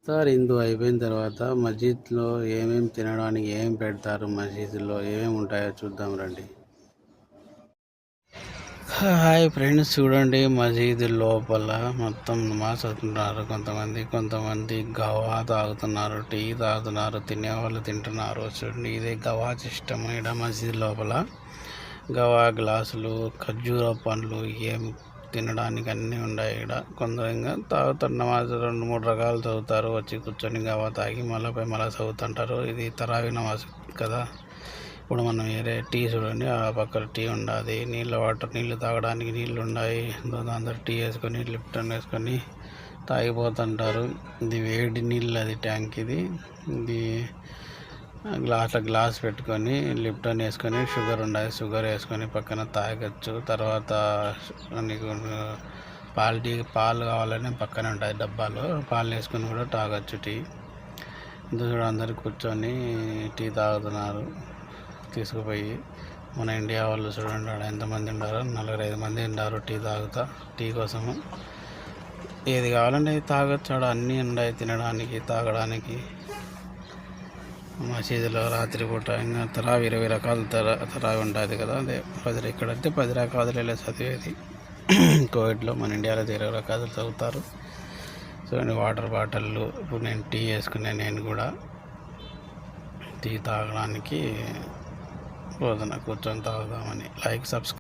ఇఫ్తార్ ఇందు అయిపోయిన తర్వాత మసీద్లో ఏమేమి తినడానికి ఏం పెడతారు, మసీదులో ఏమేమి ఉంటాయో చూద్దాం రండి. హాయ్ ఫ్రెండ్స్, చూడండి మసీదు లోపల మొత్తం నమాజ్ చదువుతున్నారు. కొంతమంది గవా తాగుతున్నారు, టీ తాగుతున్నారు, తినేవాళ్ళు తింటున్నారు. చూడండి, ఇదే గవా సిస్టమ్. ఇక్కడ మసీదు లోపల గవా గ్లాసులు, ఖర్జూర పండ్లు, ఏం తినడానికి అన్నీ ఉన్నాయి. ఇక్కడ కొందరు ఇంకా తాగుతారు. నమాజ్ 2-3 రకాలు చదువుతారు. వచ్చి కూర్చొని గవా తాగి మళ్ళీ చదువుతుంటారు. ఇది తరావీ నమాజ్ కదా. ఇప్పుడు మనం వేరే టీ చూడండి, ఆ పక్కన టీ ఉండాలి, నీళ్ళు తాగడానికి నీళ్ళు ఉన్నాయి. అందరూ టీ వేసుకొని లిప్టన్ వేసుకొని తాగిపోతుంటారు. ఇది వేడి నీళ్ళు, అది ట్యాంక్. ఇది గ్లాస్ పెట్టుకొని లిప్టన్ వేసుకొని షుగర్ ఉండాలి, షుగర్ వేసుకొని పక్కన తాగొచ్చు. తర్వాత నీకు పాలు కావాలని పక్కనే ఉంటాయి డబ్బాలు, పాలు వేసుకొని కూడా తాగొచ్చు టీ. చూడ అందరు కూర్చొని టీ తాగుతున్నారు తీసుకుపోయి. మన ఇండియా వాళ్ళు చూడండి ఎంతమంది ఉన్నారు, 4-5 మంది ఉన్నారు టీ కోసము. ఏది కావాలంటే అది తాగొచ్చు. ఆడ అన్నీ ఉన్నాయి తినడానికి, తాగడానికి. మసీదులో రాత్రిపూట ఇంకా తరావి 20 రకాల తరావి ఉంటుంది కదా. అదే ఇక్కడైతే 10 రకాలు చదివేది. కోవిడ్లో మన ఇండియాలో 20 రకాలు చదువుతారు. చూడండి, వాటర్ బాటిళ్ళు. ఇప్పుడు నేను టీ వేసుకునే, నేను కూడా టీ తాగడానికి కూర్చొని తాగుదామని. Like, subscribe.